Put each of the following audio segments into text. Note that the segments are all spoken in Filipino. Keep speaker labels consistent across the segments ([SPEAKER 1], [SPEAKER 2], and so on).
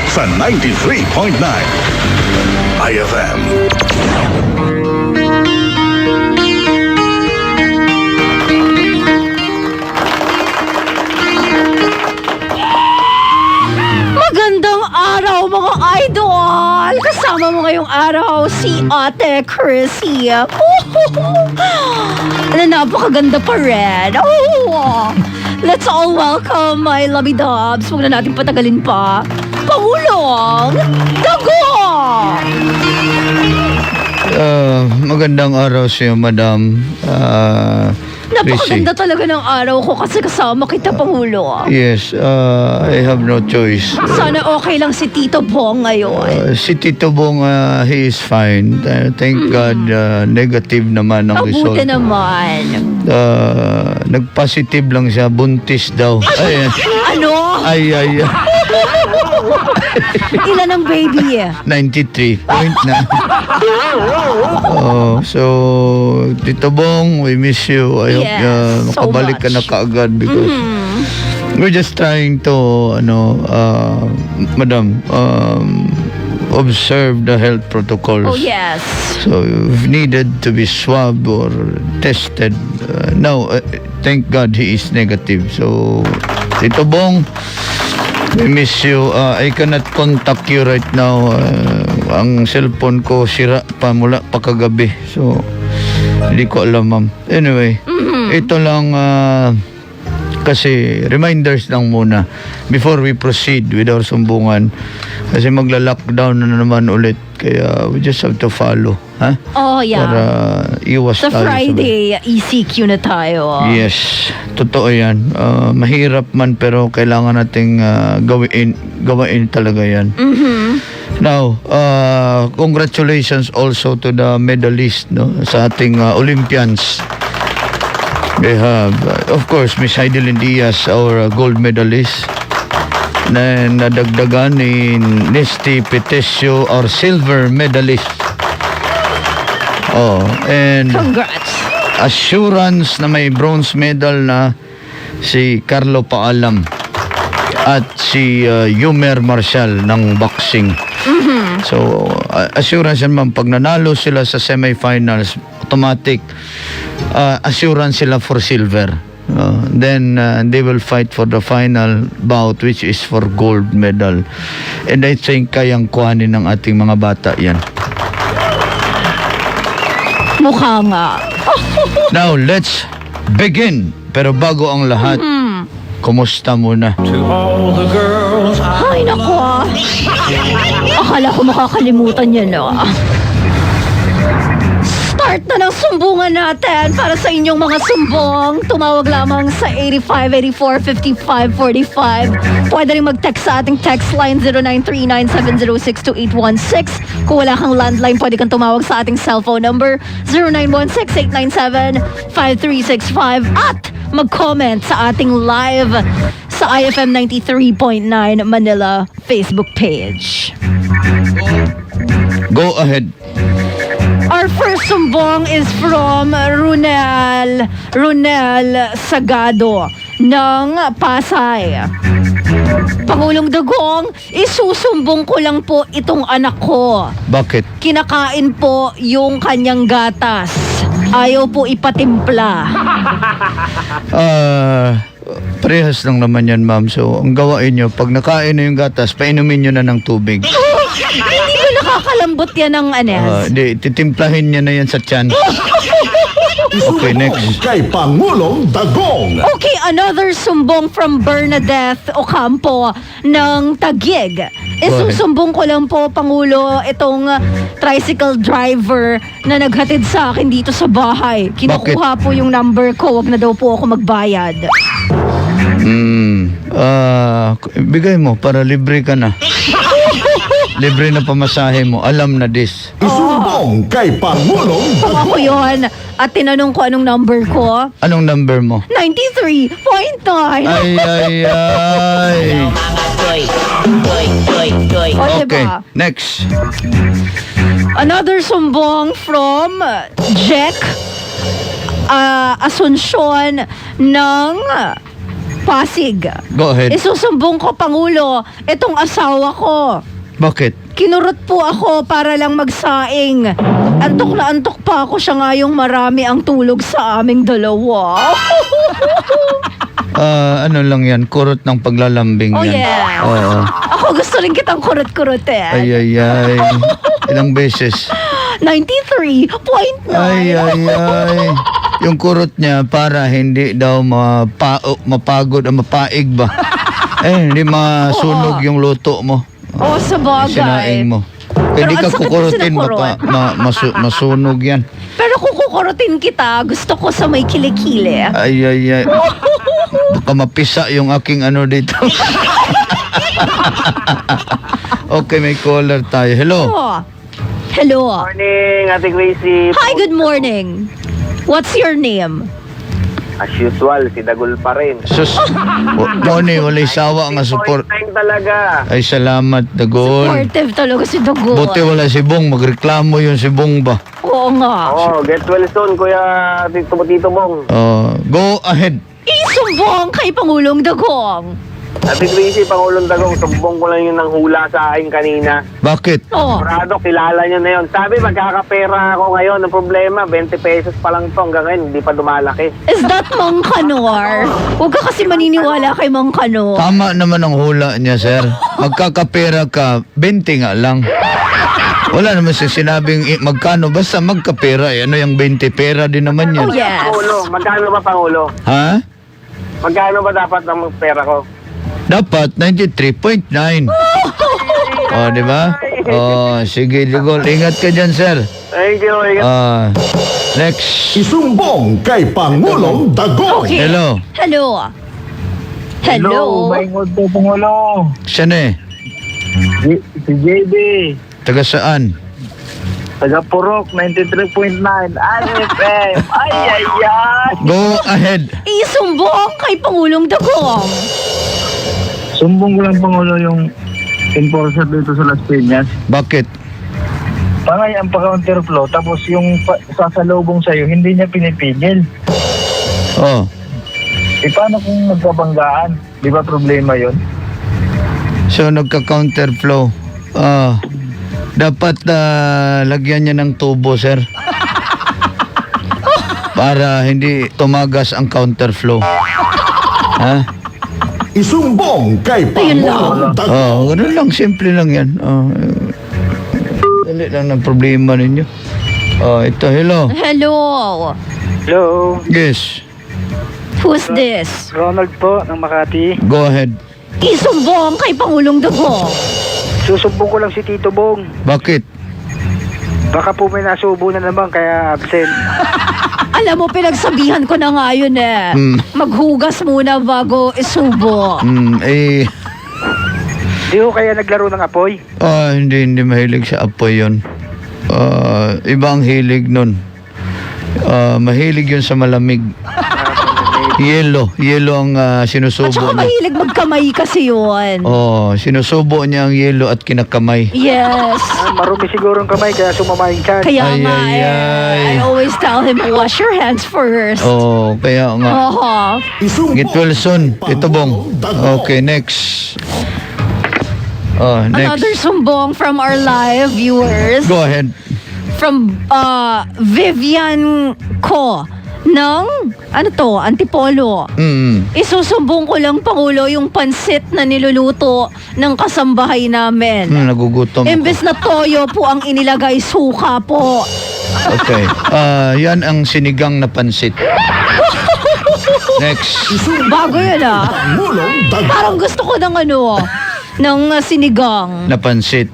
[SPEAKER 1] sa 93.9 IFM.
[SPEAKER 2] Magandang araw mga idol! Kasama mo ngayong araw si Ate Chrissy. Napakaganda pa rin. Let's all welcome my lovey dubs. Huwag na natin patagalin pa. Pangulong Dago!
[SPEAKER 3] Magandang araw sa iyo, Madam.
[SPEAKER 2] Napakaganda talaga ng araw ko kasi kasama kita, Pangulo.
[SPEAKER 3] Yes, I have no choice.
[SPEAKER 2] Sana okay lang si Tito Bong ngayon.
[SPEAKER 3] Si Tito Bong, he is fine. Thank God, negative naman ang result.
[SPEAKER 2] Mabuti naman.
[SPEAKER 3] Nag-positive lang siya, buntis daw.
[SPEAKER 2] Ano?
[SPEAKER 3] Ay.
[SPEAKER 2] Ilan ang baby?
[SPEAKER 3] 93 point na. So, Tito Bong, we miss you. I hope
[SPEAKER 2] Yes, so
[SPEAKER 3] makabalik ka na
[SPEAKER 2] much.
[SPEAKER 3] kaagad because we're just trying to, Madam, observe the health protocols.
[SPEAKER 2] Oh, yes.
[SPEAKER 3] So, if needed to be swabbed or tested, now, thank God he is negative. So, Tito Bong, we miss you. I cannot contact you right now. Ang cellphone ko sira pa mula pa kagabi. So, hindi ko alam, ma'am. Anyway, ito lang kasi reminders lang muna before we proceed with our sumbungan. Kasi magla-lockdown na naman ulit. Kaya we just have to follow. Ha?
[SPEAKER 2] Oh, yeah.
[SPEAKER 3] Para iwas
[SPEAKER 2] Sa
[SPEAKER 3] tayo.
[SPEAKER 2] Friday, ECQ na tayo.
[SPEAKER 3] Yes, totoo yan. Mahirap man pero kailangan nating gawain talaga yan. Now, congratulations also to the medalists, no, sa ating Olympians. They have, of course, Miss Heidelin Diaz, our gold medalist. Na nadagdagan ni Nesty Petesio, our silver medalist. And
[SPEAKER 2] Congrats.
[SPEAKER 3] assurance na may bronze medal na si Carlo Paalam at si Yumer Marshall ng boxing. So, assurance yan, ma'am. Pag nanalo sila sa semifinals, automatic assurance sila for silver. Then they will fight for the final bout, which is for gold medal. And I think kayang kuhanin ng ating mga bata yan.
[SPEAKER 2] Mukha nga.
[SPEAKER 3] Now, let's begin. Pero bago ang lahat, kumusta muna?
[SPEAKER 2] Ay, naku. Akala ko makakalimutan yan, no? Start na ng sumbungan natin para sa inyong mga sumbong. Tumawag lamang sa 8584-5545. Pwede rin mag-text sa ating text line 0939-706-2816. Kung wala kang landline, pwede kang tumawag sa ating cellphone number 0916-897-5365 at mag-comment sa ating live sa IFM 93.9 Manila Facebook page.
[SPEAKER 3] Go ahead.
[SPEAKER 2] Our first sumbong is from Runel Sagado ng Pasay. Pangulong Dagong, isusumbong ko lang po itong anak ko.
[SPEAKER 3] Bakit?
[SPEAKER 2] Kinakain po yung kanyang gatas. Ayaw po ipatimpla.
[SPEAKER 3] Parehas lang naman yan, ma'am. So, ang gawain nyo, pag nakain na yung gatas, painumin nyo na ng tubig.
[SPEAKER 2] Hindi ba nakakalambot yan ng anes?
[SPEAKER 3] Hindi, titimplahin nyo na yan sa tiyan. Okay, next.
[SPEAKER 1] Kay Pangulong Dagong.
[SPEAKER 2] Okay, another sumbong from Bernadette Ocampo ng Taguig. Isusumbong ko lang po, Pangulo, itong tricycle driver na naghatid sa akin dito sa bahay. Kinukuha po yung number ko, wag na daw po ako magbayad.
[SPEAKER 3] Bigay mo para libre ka na. Libre na pamasahe mo. Alam na this.
[SPEAKER 1] Isumbong kay Pangulong
[SPEAKER 2] Kung ako yun, at tinanong ko anong number ko,
[SPEAKER 3] Anong number mo?
[SPEAKER 2] 93.9.
[SPEAKER 3] Ay.
[SPEAKER 2] O,
[SPEAKER 3] Okay,
[SPEAKER 2] diba?
[SPEAKER 3] next.
[SPEAKER 2] Another sumbong from Jack Asuncion ng Pasig.
[SPEAKER 3] Go ahead.
[SPEAKER 2] Isusumbong ko, Pangulo, itong asawa ko.
[SPEAKER 3] Bakit?
[SPEAKER 2] Kinurot po ako para lang magsaing. Antok na antok pa ako, siya nga yung marami ang tulog sa aming dalawa.
[SPEAKER 3] Ano lang yan, kurot ng paglalambing
[SPEAKER 2] Oh,
[SPEAKER 3] yan.
[SPEAKER 2] yeah.
[SPEAKER 3] Oo.
[SPEAKER 2] Ako gusto rin kitang kurot-kurot eh.
[SPEAKER 3] Ay, ay, ay. Ilang beses?
[SPEAKER 2] 93.9.
[SPEAKER 3] Ay, ay, ay. Yung kurot niya para hindi daw mapagod o mapaig ba? Hindi masunog yung luto mo.
[SPEAKER 2] Oh, sa bagay.
[SPEAKER 3] Sinaing mo. Kaya
[SPEAKER 2] Pero
[SPEAKER 3] di ka
[SPEAKER 2] ang sakit
[SPEAKER 3] kukurutin,
[SPEAKER 2] kasi ng kurot.
[SPEAKER 3] masunog yan.
[SPEAKER 2] Pero kung kukurutin kita, gusto ko sa may kilikili.
[SPEAKER 3] Ay, ay, ay. Baka mapisa yung aking ano dito. Okay, may caller tayo. Hello.
[SPEAKER 2] Oh. Hello.
[SPEAKER 4] Morning, Ate Gracie.
[SPEAKER 2] Hi, good morning. What's your name?
[SPEAKER 4] As usual, si Dagul pa rin.
[SPEAKER 3] Sus, Moni, walay sawa nga support.
[SPEAKER 4] 3.9 talaga.
[SPEAKER 3] Ay, salamat, Dagol.
[SPEAKER 2] Supportive talaga si Dugo.
[SPEAKER 3] Buti wala si Bong, magreklamo yun si Bong ba?
[SPEAKER 2] Oo nga.
[SPEAKER 4] Oh, get well soon, Kuya Tito Bong.
[SPEAKER 3] Go ahead.
[SPEAKER 2] Isumbong kay Pangulong Dagong.
[SPEAKER 4] Ate Gracie, Pangulong Dagong, sumbong ko lang yun ng hula sa akin kanina.
[SPEAKER 3] Bakit?
[SPEAKER 2] Oh.
[SPEAKER 4] Sigurado, kilala niyo na yun. Sabi, magkakapera ako ngayon. Ang problema, 20 pesos pa lang to. Hanggang ngayon, hindi pa dumalaki.
[SPEAKER 2] Is that Mang Kanor? Huwag ka kasi maniniwala kay Mang Kanor.
[SPEAKER 3] Tama naman ang hula niya, sir. Magkakapera ka, 20 nga lang. Wala naman siya sinabing magkano, basta magkapera. Ano yung 20 pera din naman yan.
[SPEAKER 2] Oh, yes.
[SPEAKER 4] Pangulo, magkano ba, Pangulo?
[SPEAKER 3] Ha?
[SPEAKER 4] Magkano ba dapat ang pera ko?
[SPEAKER 3] Dapat 93.9. Di ba? Sige, Dugol. Ingat ka dyan, sir.
[SPEAKER 4] Thank you.
[SPEAKER 3] Next.
[SPEAKER 1] Isumbong kay Pangulong Dagong.
[SPEAKER 2] Okay.
[SPEAKER 3] Hello.
[SPEAKER 2] Hello. Hello.
[SPEAKER 4] Maingod po, Pangulo.
[SPEAKER 3] Siya na eh.
[SPEAKER 4] Si JB.
[SPEAKER 3] Taga saan?
[SPEAKER 4] Taga Purok, 93.9. IFM. Ay, ay, ay.
[SPEAKER 3] Go ahead.
[SPEAKER 2] Isumbong kay Pangulong Dagong.
[SPEAKER 5] Sumbong ko lang, Pangulo, yung enforcer dito sa Las Piñas.
[SPEAKER 3] Bakit?
[SPEAKER 5] Pangay ang pa-counterflow, tapos yung sasalubong sa'yo, hindi niya pinipigil.
[SPEAKER 3] Oh.
[SPEAKER 5] Paano kung nagkabanggaan? Di ba problema yon?
[SPEAKER 3] So, nagka-counterflow. Dapat lagyan niya ng tubo, sir. Para hindi tumagas ang counterflow. Ha?
[SPEAKER 1] Isumbong kay Pangulong Dagong.
[SPEAKER 3] Ganun lang. Simple lang yan. Dali lang ng problema ninyo. Ito, hello.
[SPEAKER 2] Hello.
[SPEAKER 4] Hello.
[SPEAKER 3] Yes.
[SPEAKER 2] Who's this?
[SPEAKER 5] Ronald po, ng Makati.
[SPEAKER 3] Go ahead.
[SPEAKER 2] Isumbong kay Pangulong Dagong.
[SPEAKER 5] Susumbong ko lang si Tito Bong.
[SPEAKER 3] Bakit?
[SPEAKER 5] Baka po may nasubo na naman, kaya absent.
[SPEAKER 2] Alam mo, pinagsabihan ko na nga yun eh. Maghugas muna bago isubo.
[SPEAKER 5] Di ko kaya naglaro ng apoy?
[SPEAKER 3] Hindi mahilig sa apoy yun. Ibang hilig nun. Mahilig yun sa malamig. Yelo ang
[SPEAKER 2] At
[SPEAKER 3] sinusubo
[SPEAKER 2] saka
[SPEAKER 3] niya.
[SPEAKER 2] mahilig magkamay kasi yun.
[SPEAKER 3] Sinusubo niya ang yelo at kinakamay.
[SPEAKER 2] Yes.
[SPEAKER 5] Marumi siguro ang kamay, kaya sumama yung chan.
[SPEAKER 2] Kaya
[SPEAKER 3] Ay,
[SPEAKER 2] nga
[SPEAKER 3] ay, ay.
[SPEAKER 2] I always tell him, wash your hands first.
[SPEAKER 3] Kaya nga.
[SPEAKER 1] Isumbong
[SPEAKER 3] Get well soon.
[SPEAKER 1] kay
[SPEAKER 3] Ito bong.
[SPEAKER 1] Pangulong Dagong.
[SPEAKER 3] Okay, next.
[SPEAKER 2] Another
[SPEAKER 3] Next.
[SPEAKER 2] sumbong from our live viewers.
[SPEAKER 3] Go ahead.
[SPEAKER 2] From Vivian Ko ng, Antipolo. Isusumbong ko lang, Pangulo, yung pansit na niluluto ng kasambahay namin.
[SPEAKER 3] Nagugutom ako.
[SPEAKER 2] Imbes na toyo po ang inilagay, suka po.
[SPEAKER 3] Okay. Yan ang sinigang na pansit. Next.
[SPEAKER 2] Bago yun
[SPEAKER 1] Pangulong Dagong.
[SPEAKER 2] Parang gusto ko ng ng sinigang.
[SPEAKER 3] Na pansit.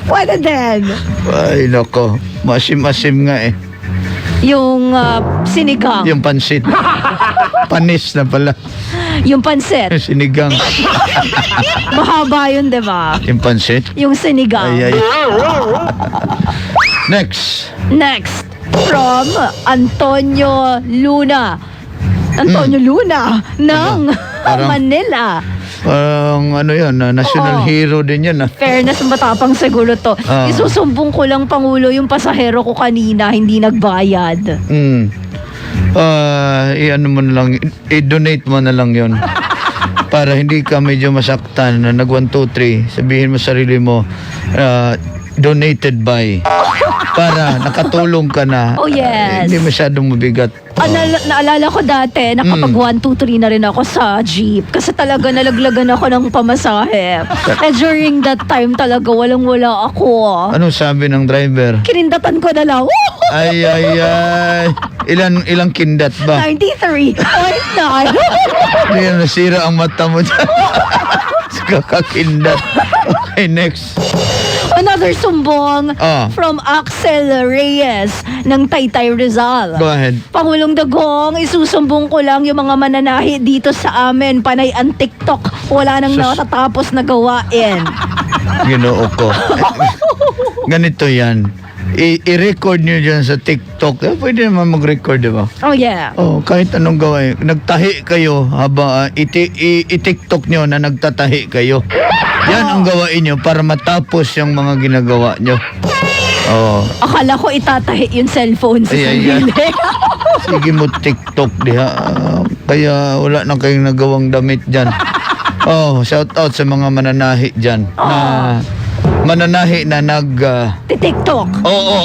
[SPEAKER 2] Pwede din.
[SPEAKER 3] Ay, nako. Masim-masim nga eh.
[SPEAKER 2] Yung sinigang.
[SPEAKER 3] Yung pansit. Panis na pala.
[SPEAKER 2] Yung pansit.
[SPEAKER 3] Sinigang.
[SPEAKER 2] Mahaba yun, di ba?
[SPEAKER 3] Yung pansit.
[SPEAKER 2] Yung sinigang.
[SPEAKER 3] Ay. Next.
[SPEAKER 2] Next, from Antonio Luna. Antonio Luna ng
[SPEAKER 3] Parang-
[SPEAKER 2] Manila.
[SPEAKER 3] Parang yun, national hero din yan.
[SPEAKER 2] Fairness, matapang siguro to. Isusumbong ko lang, Pangulo, yung pasahero ko kanina, hindi nagbayad.
[SPEAKER 3] i-ano mo na lang, i-donate mo na lang yon para hindi ka medyo masaktan na nag 1, 2, 3, sabihin mo sarili mo, donated by, para nakatulong ka na.
[SPEAKER 2] Oh, yes.
[SPEAKER 3] Hindi masyadong mabigat.
[SPEAKER 2] Naalala ko dati, nakapag 1, 2, 3 na rin ako sa jeep. Kasi talaga nalaglagan ako ng pamasahe. And during that time talaga, walang-wala ako.
[SPEAKER 3] Anong sabi ng driver?
[SPEAKER 2] Kinindatan ko na lang. Woo!
[SPEAKER 3] Ay. Ilang kindat ba?
[SPEAKER 2] 93.9.
[SPEAKER 3] Hindi na nasira ang mata mo dyan. Kakakindat. Okay, next.
[SPEAKER 2] Another sumbong from Axel Reyes ng Taytay Rizal.
[SPEAKER 3] Go ahead.
[SPEAKER 2] Pangulong Dagong, isusumbong ko lang yung mga mananahi dito sa amin. Panay ang TikTok. Wala nang natatapos na gawain.
[SPEAKER 3] Ginoo ko. Ganito yan. I-record nyo dyan sa TikTok. Pwede naman mag-record, di ba?
[SPEAKER 2] Oh, yeah.
[SPEAKER 3] Oh, kahit anong gawin. Nagtahi kayo habang i-TikTok nyo na nagtatahi kayo. Yan ang gawain nyo para matapos yung mga ginagawa nyo. Oh.
[SPEAKER 2] Akala ko itatahi yung cellphone sa
[SPEAKER 3] Ay.
[SPEAKER 2] sarili.
[SPEAKER 3] Sige mo TikTok diha. Kaya wala na kayong nagawang damit dyan. Oh, shout out sa mga mananahi dyan. Na mananahi na
[SPEAKER 2] TikTok.
[SPEAKER 3] Oo.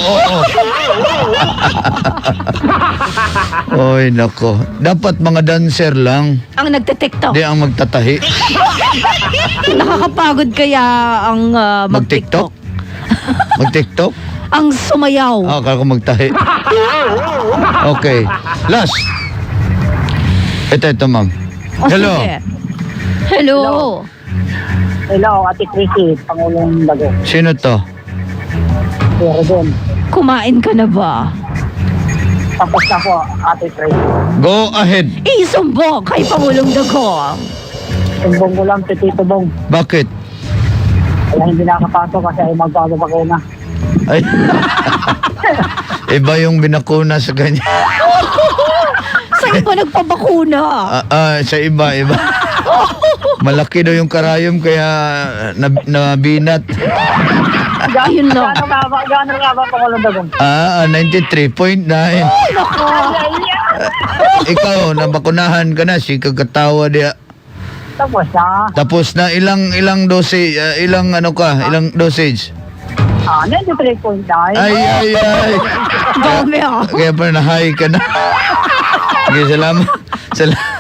[SPEAKER 3] Oy, nako. Dapat mga dancer lang.
[SPEAKER 2] Ang nagte-TikTok.
[SPEAKER 3] Di ang magtatahi.
[SPEAKER 2] Nakakapagod kaya ang mag-TikTok.
[SPEAKER 3] Mag-TikTok?
[SPEAKER 2] Ang sumayaw.
[SPEAKER 3] Akala ko magtahi. Okay. Last. Ito, ma'am.
[SPEAKER 2] O,
[SPEAKER 3] Hello.
[SPEAKER 2] sige. Hello.
[SPEAKER 6] Hello, Ate Tracy, Pangulong Dagong.
[SPEAKER 3] Sino to?
[SPEAKER 6] Pero doon,
[SPEAKER 2] Kumain ka na ba?
[SPEAKER 6] tapos na po, Ate Tracy.
[SPEAKER 3] Go ahead.
[SPEAKER 2] Isumbong kay Pangulong Dagong.
[SPEAKER 6] Sumbong ko lang si Tito Bong.
[SPEAKER 3] Bakit?
[SPEAKER 6] Kaya hindi nakapasok kasi ay magpapakuna.
[SPEAKER 3] Ay. Iba yung binakuna sa kanya.
[SPEAKER 2] Sa iba nagpabakuna.
[SPEAKER 3] Sa iba. Malaki daw yung karayom kaya nabinat.
[SPEAKER 2] Ayun lang.
[SPEAKER 6] Gano'n nga ba, Pangulong Dagong?
[SPEAKER 3] 93.9.
[SPEAKER 2] Nako.
[SPEAKER 3] Ikaw, nabakunahan ka na, si kagatawa dia.
[SPEAKER 6] Tapos na.
[SPEAKER 3] Tapos na ilang dosage, ilang dosage?
[SPEAKER 6] 93.9.
[SPEAKER 3] Ay.
[SPEAKER 2] Dami ah.
[SPEAKER 3] Kaya pa na-high ka na. Okay, salamat.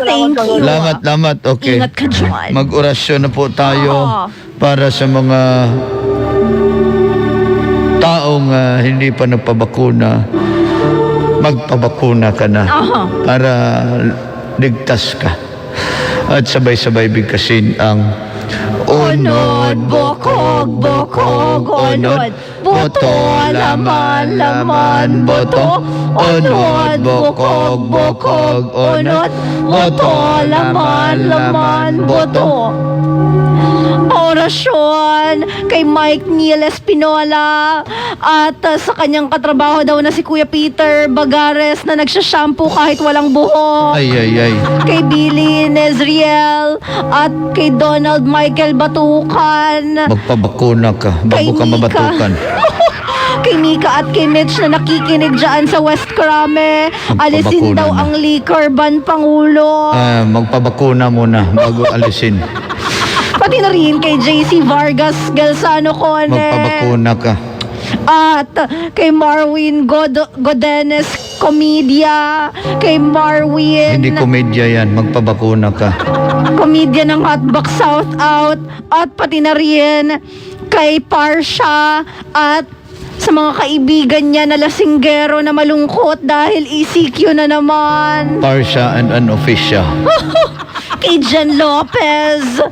[SPEAKER 2] Thank you.
[SPEAKER 3] Salamat. Okay.
[SPEAKER 2] Ingat ka dyan.
[SPEAKER 3] Mag-orasyon na po tayo para sa mga taong hindi pa nagpabakuna. Magpabakuna ka na para ligtas ka. At sabay-sabay bigkasin ang
[SPEAKER 2] Unod, bokog, unod. Boto, laman, boto. Unod, bokog, unod. Boto, laman, boto. Orasyon kay Mike Neil Espinola at sa kanyang katrabaho daw na si Kuya Peter Bagares na nagsashampoo kahit walang buhok.
[SPEAKER 3] Ay.
[SPEAKER 2] Kay Billy Nezriel at kay Donald Michael Batukan.
[SPEAKER 3] Magpabakuna ka bago ka mabatukan.
[SPEAKER 2] Kay Mika at kay Mitch na nakikinig dyan sa West Krame. Alisin
[SPEAKER 3] Magpabakuna
[SPEAKER 2] daw
[SPEAKER 3] na.
[SPEAKER 2] ang liquor ban, Pangulo.
[SPEAKER 3] Magpabakuna muna bago alisin.
[SPEAKER 2] Pati na rin kay JC Vargas Galsano Cone.
[SPEAKER 3] Magpabakuna ka.
[SPEAKER 2] At kay Marwin Godenes Comedia. Kay Marwin,
[SPEAKER 3] Hindi komedya yan. Magpabakuna ka.
[SPEAKER 2] Comedian ng Hotbox South Out. At pati na rin kay Parsha at sa mga kaibigan niya na lasinggero na malungkot dahil ECQ na naman.
[SPEAKER 3] Parsha and unofficial.
[SPEAKER 2] Kay Jen Lopez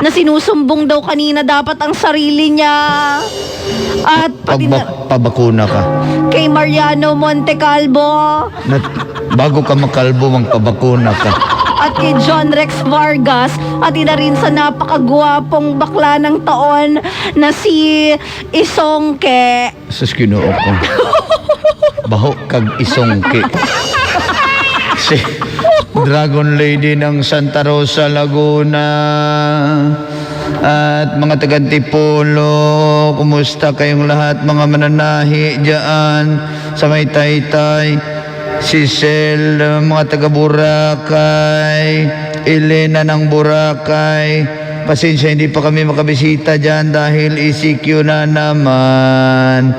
[SPEAKER 2] na sinusumbong daw kanina dapat ang sarili niya. At pati na
[SPEAKER 3] Pabakuna ka.
[SPEAKER 2] kay Mariano Montecalvo
[SPEAKER 3] Bago ka makalbo, magpabakuna ka.
[SPEAKER 2] at kay John Rex Vargas at ina rin sa napakagwapong bakla ng taon na si Isongke.
[SPEAKER 3] Sus, Ginoo ko. Baho kag isongke. Si Dragon Lady ng Santa Rosa, Laguna. At mga taga-Antipolo, kumusta kayong lahat mga mananahi dyan sa may Taytay? si Sel, mga taga Boracay, Elena ng Boracay. Pasensya, hindi pa kami makabisita dyan dahil ECQ na naman.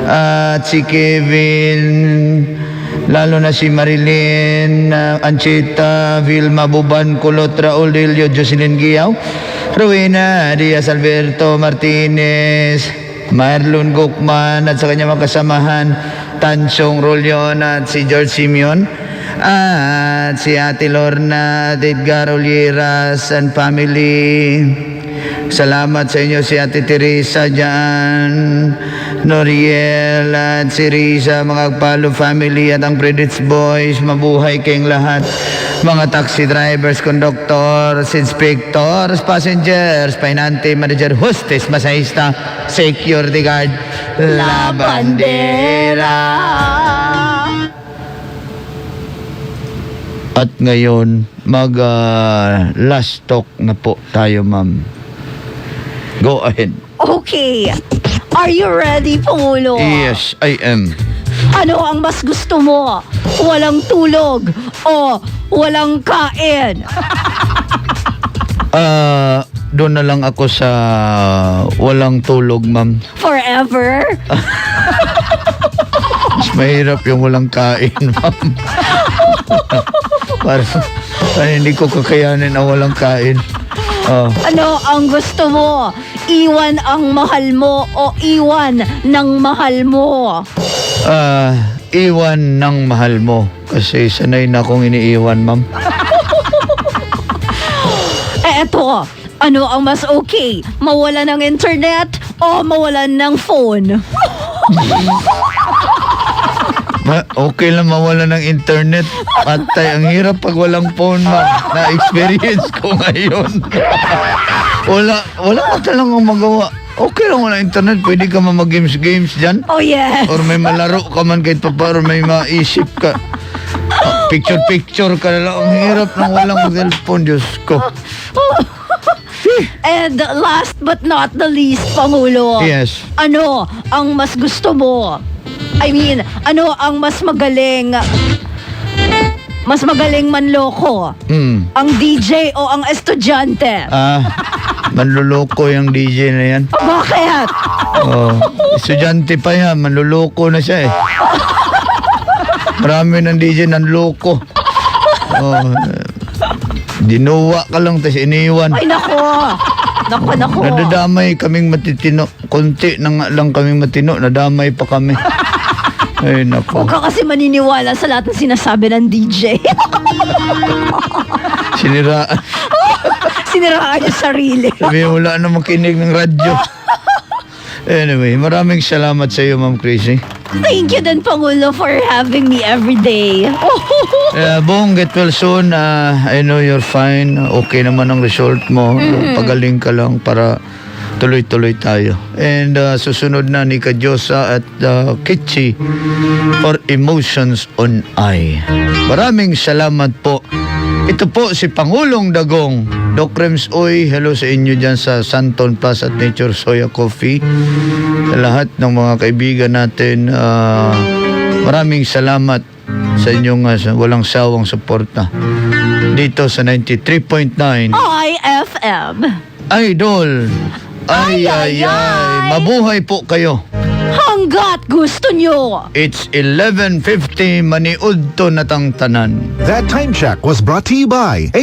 [SPEAKER 3] At si Kevin, lalo na si Marilyn, Anchita, Vilma Buban, Kulot, Raul Delio, Jocelyn Giyaw, Rowena Diaz, Alberto Martinez, Marlon Gukman at sa kanyang mga kasamahan, Tansong Rolyon at si George Simeon at si Ate Lorna at Edgar Olieras and family. Salamat sa inyo, si Ate Teresa dyan, Noriel at si Risa, mga Agpalo family at ang Predits Boys. Mabuhay kayong lahat, mga taxi drivers, conductors, inspectors, passengers, painante, manager, hostess, masahista, security guard, la bandera. At ngayon, last talk na po tayo, ma'am. Go ahead.
[SPEAKER 2] Okay. Are you ready, Pangulo?
[SPEAKER 3] Yes, I am.
[SPEAKER 2] Ano ang mas gusto mo? Walang tulog o walang kain?
[SPEAKER 3] Doon na lang ako sa walang tulog, ma'am.
[SPEAKER 2] Forever?
[SPEAKER 3] Mas mahirap yung walang kain, ma'am. Parang hindi ko kakayanin ang walang kain.
[SPEAKER 2] Ano ang gusto mo? Iwan ang mahal mo o iwan ng mahal mo?
[SPEAKER 3] Iwan ng mahal mo. Kasi sanay na akong iniiwan, ma'am.
[SPEAKER 2] Eto, ano ang mas okay? Mawalan ng internet o mawalan ng phone?
[SPEAKER 3] Okay lang mawala ng internet. Patay, ang hirap pag walang phone, ma'am. Na-experience ko ngayon. wala ka talagang magawa. Okay lang wala internet. Pwede ka mag-games dyan.
[SPEAKER 2] Oh yes.
[SPEAKER 3] Or may malaro ka man kahit pa or may maisip ka. Picture ka na lang. Ang hirap ng walang cellphone, Diyos ko.
[SPEAKER 2] And last but not the least, Pangulo.
[SPEAKER 3] Yes.
[SPEAKER 2] Ano ang mas gusto mo? I mean, ano ang mas magaling manloko? Ang DJ o ang estudyante?
[SPEAKER 3] Manluloko yung DJ na yan.
[SPEAKER 2] Bakit?
[SPEAKER 3] Estudyante pa yan, manluloko na siya eh. Marami ng DJ nanloko. Dinuwa ka lang, tapos iniwan.
[SPEAKER 2] Ay, nako.
[SPEAKER 3] Nadadamay kaming matitino. Konti na nga lang kaming matino, nadamay pa kami. Ay, nako.
[SPEAKER 2] Huwag ka kasi maniniwala sa lahat ng sinasabi ng DJ.
[SPEAKER 3] Siniraan.
[SPEAKER 2] Siniraan yung sarili.
[SPEAKER 3] Sabi, wala na makinig ng radyo. Anyway, maraming salamat sa iyo, Ma'am Chrissy.
[SPEAKER 2] Thank you din, Pangulo, for having me every day.
[SPEAKER 3] Bong, get well soon. I know you're fine. Okay naman ang result mo. Pagaling ka lang para tuloy-tuloy tayo. And susunod na ni Kadyosa at Kitchi for Emotions on I. Maraming salamat po. Ito po si Pangulong Dagong. Doc Rems Oy, hello sa inyo dyan sa Santon Plus at Nature Soya Coffee. Sa lahat ng mga kaibigan natin, maraming salamat sa inyong walang sawang suporta dito sa 93.9
[SPEAKER 2] IFM.
[SPEAKER 3] Idol. Ay. Mabuhay po kayo.
[SPEAKER 2] Hanggat gusto nyo.
[SPEAKER 3] It's 11:50, maniud to natang tanan.
[SPEAKER 7] That time check was brought to you by